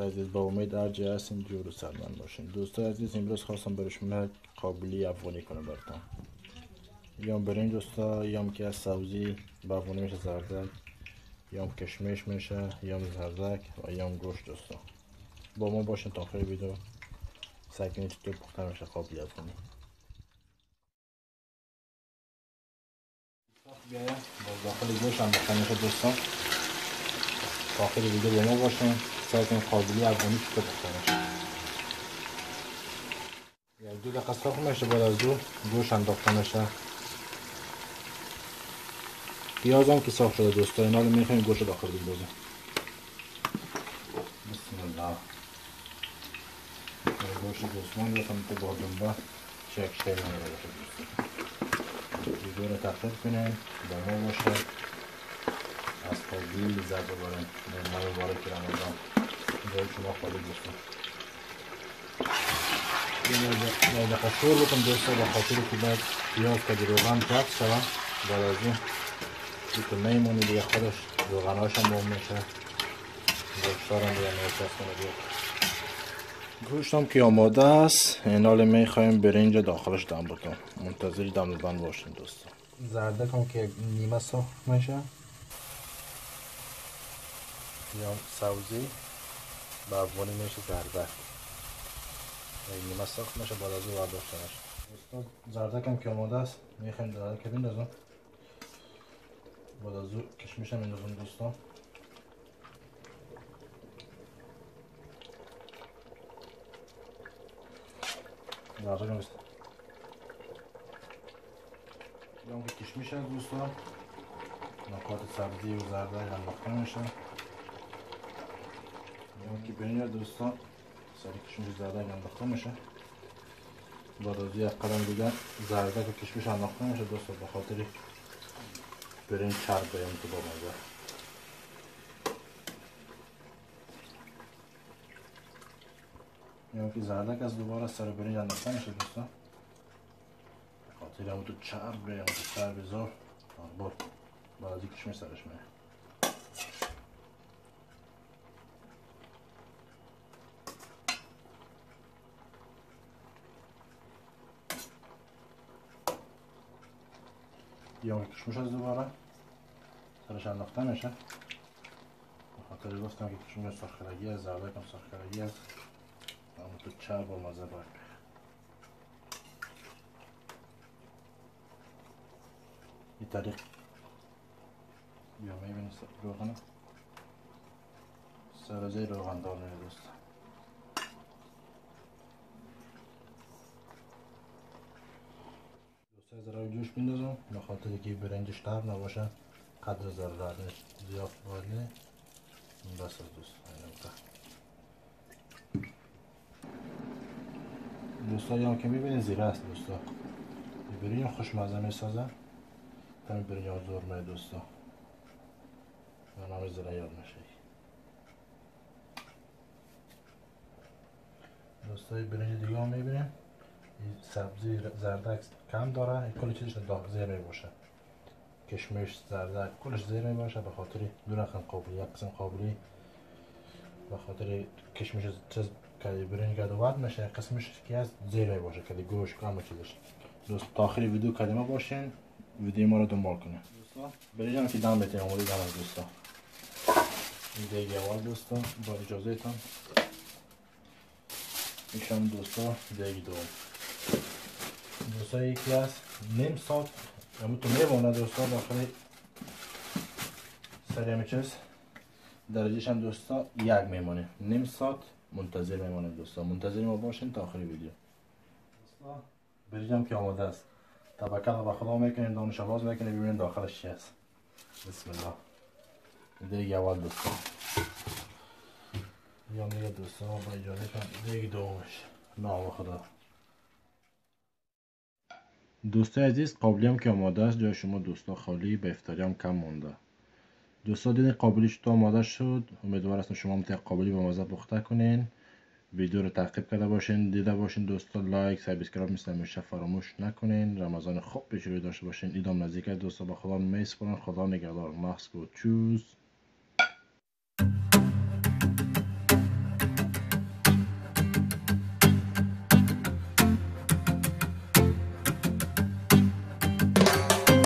عزیز، با امید هر جای هستین جور و سلامت باشین. دوستای عزیز، امروز خواستم برای شما قابلی افغانی کنم براتون. یا برنج دوستا، یا که از سبزی به افغانی میشه زردک، یا کشمش میشه، یا زردک و یا گوشت دوستا. با ما باشین تا آخر ویدیو سعی کنید چطور پخته میشه قابلی افغانی. بیایم باز داخل گوشت هم پخته میشه دوستا. تا آخر ویدیو با ما باشین سعی کنید قابلی افغانی چطور پخته میشه. یک 2 دقیقه صاف میشه. بعد از او گوشت انداخته میشه. پیاز هم که صاف شده دوستا. اینا رو میخوایم گوشت داخل بندازیم. بسم الله. گوشت دوستان رو تو با دنبال چک شیل میره دوستا. ویدیو رو تعقیب کنین با ما باشه. از قابلی لذت ببرین. ماه مبارک رمضان جای شما خالی دوستان. یه دقیقه شور بکن دوستا، به خاطر که باید پیاز که روغن جفت شود. بعد از این که میمونه دیگه خودش روغناش هم میشه. گوشتار هم دیگه میچسبونه دیگه. گوشت هم که آماده است. این حال میخوایم برنج داخلش دم بکنم. منتظر دم دادن باشین دوستا. زردک هم که نیمه سرخ میشه. یا سبزی به افغانی میشه زردک. نیمه سرخ میشه. بعد از او برداشته میشه دوستا. زردک هم که آماده است. میخوایم زردک بندازم. بعد از او کشمش هم بندازم دوستا. زردک هم است. یا که کشمش هم دوستا. نکات سبزی و زردک انداخته میشه. یا که برنج دوستا سری کشمش زردک انداخته میشه. بعد از یک قدم دیگه زردک و کشمش انداخته میشه دوستا، به خاطر برنج چرب بیام تو با مزه. یا که زردک از دوباره سر برنج انداخته میشه دوستا، به خاطر همون تو چرب بیام تو چرب زار بار. بعد از کشمش سرش میره. یا کشمش از دوباره سرش انداخته میشه. به خاطر گفتم که کشمش سرخرگی از زردک هم سرخرگی است. همون تو چرب و مزه باید. این طریق یا میبینید روغن سرازه روغن دار میره دوستا. دوستا ذره جوش بندازم به خاطر که برنجش تر نباشه. قدر ذره‌اش زیاد باشه. بس دوستا یا که میبینید زیره است دوستا. برنج خوشمزه میسازه. همین برنج آزور میاد دوستا. من همه زیره یاد میشه دوستا. برنج دیگه هم میبینیم سبزی زردک کم داره. کل چیزش زیر میباشه. کشمش زردک کلش زیر میباشه. به خاطر دو رقم قابلی، یک قسم قابلی به خاطر کشمش کلی برنج گدوات میشه. قسمش که از زیر میباشه کلی گوشت همه چیزش. دوست تا آخر ویدیو کلمه باشین. ویدیو ما رو دنبال کنین دوستا. برنج که دم بتیم آماده دم دوستا. این دیگه اول دوستا با اجازه تان میشم دوستا دیگه دوم. دوستا یکی از نیم ساعت همون تو میمونه دوستا داخل سری همه چیز. درجهش هم دوستا یک میمونه. نیم ساعت منتظر میمونه دوستا. منتظر ما باشین تا آخر ویدیو دوستا. برنج هم که آماده است. توکل به خدا میکنیم. دانش آواز میکنیم ببینیم داخلش چی است. بسم الله. دیگه اول دوستا یا میگه دوستا با اجازه کن دیگه دومش. نام خدا. دوستای عزیز قابلی هم که آماده است. جای شما دوستا خالی. به افطاری هم کم مونده دوستا. دیدین قابلی چطور آماده شد. امیدوار هستم شما هم قابلی با مزه پخته کنین. ویدیو رو تعقیب کرده باشین، دیده باشین دوستا. لایک سابسکرایب مثل همیشه فراموش نکنین. رمضان خوب پیش رو داشته باشین. ایدام نزدیک دوستا. با خدا میسپارم. خدا نگهدار. ماسکو چوز.